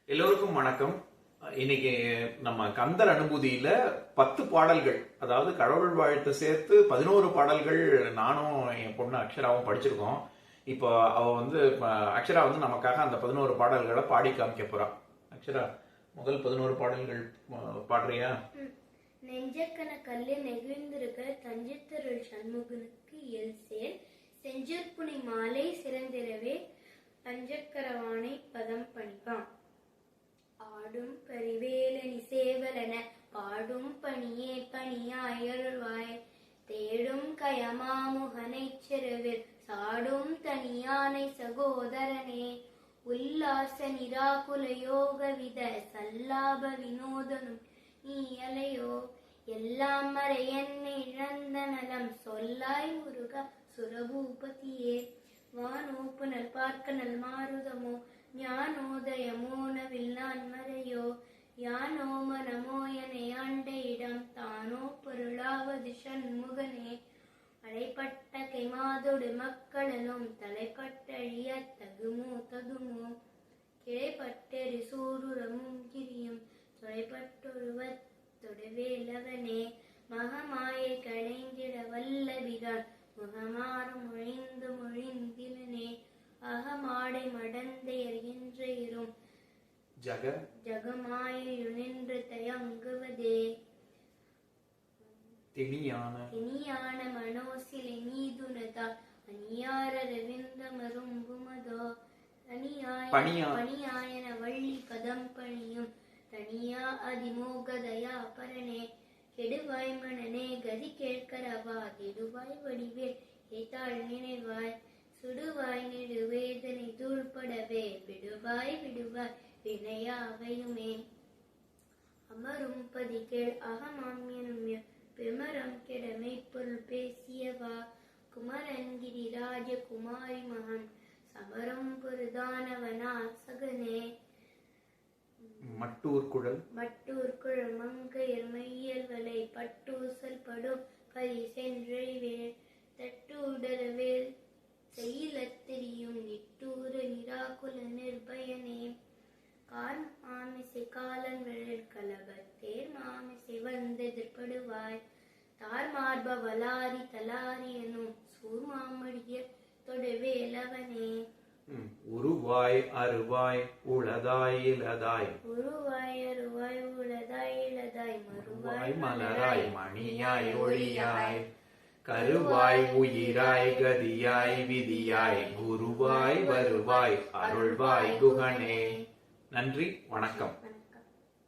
எல்லோருக்கும் வணக்கம். இன்னைக்கு நம்ம கந்தர் அனுபூதியில 10 பாடல்கள், அதாவது கடவுள் வாழ்த்து சேர்த்து 11 பாடல்கள் நானும் என் பொண்ணு அக்ஷராவும் படிச்சிருக்கோம். இப்போ அவ அக்ஷரா நமக்காக அந்த 11 பாடல்களை பாடி காமிக்க போறா. அக்ஷரா, முதல் 11 பாடல்கள் பாடுறியா? நெஞ்சக்கன கல்லு நெகிழ்ந்திருக்க தஞ்சத்தருள் சண்முகனுக்கு இயல்சேர் செஞ்சற்புனி மாலை சிறந்திரவே பஞ்சக்கரவானை பதம் பணிப்பான். ஆடும் பரிவேலனி சேவலன பாடும் பணியே பணியாயருள்வாய் தேடும் கயமாமுகனை செருவில் சாடும் தனியானை சகோதரனே உல்லாச நிராகுல யோக வித சல்லாப வினோதனும் நீ அலையோ எல்லாம் மறை என்னை இழந்த நலம் சொல்லாய் முருகா சுரபூபதியே வானோப்புனல் பார்க்க நல் மாருதமோ ஞானோதயமோ நவில்லான் மறையோ யானோ மனமோ என ஆண்ட இடம் தானோ பொருளாவது சண்முகனே அடைப்பட்ட கைமாதோடு மக்களனும் தலைப்பட்டழிய தகுமோ கிளைப்பட்டெறி சூருரமும் கிரியும் தொலைப்பட்டொருவத் தொடுவேலவனே மகமாயை களைந்திட வல்லபிரான் முகமாறும் மொழிந்திலனே அகமாடை மடந்தையர் என்ற இரும் ஜகமாயுனின்று தயங்குவதே திணியான மனோசிலை நீதுனதா அணியார ரவிந்த மரும்புமதோ பணியாயன வள்ளி பதம் பணியும் தனியா அதிமோகதயா பரனே கெடுவாய் மனனே கதி கேட்கரவா திடுவாய் வடிவேல் ஏத்தாள் நினைவாய் சுடுவாய் நெடுவேதனை தூள்படவே விடுவாய் வினையாவையுமே அமரும் பதிகேள் அகமாமியனும் பிமரம் கெடமை பொருள் பேசியவா குமரன்கிரி ராஜ குமாரி மகன் சமரம் பொருதானவனா சகனே மட்டூர் குழல் மங்கையர் மையல்வலை பட்டூசல் படும் பரி சென்றழிவேல் தட்டுடரவேல் செய்யலத்தெரியும் நிட்டூர நிராகுல நிர்பயனே கார் மாமிசை காலன் விழல் கலபத்தேர் மாமிசை வந்தெதிர்படுவாய் தார் மார்ப வலாரி தலாரி எனும் சூர்மாமடிய தொடுவேலவனே உருவாய் அருவாய் உளதாய் இலதாய் மறுவாய் மலராய் மணியாய் ஒளியாய் கருவாய் உயிராய் கதியாய் விதியாய் குருவாய் வருவாய் அருள்வாய் குகனே. நன்றி, வணக்கம்.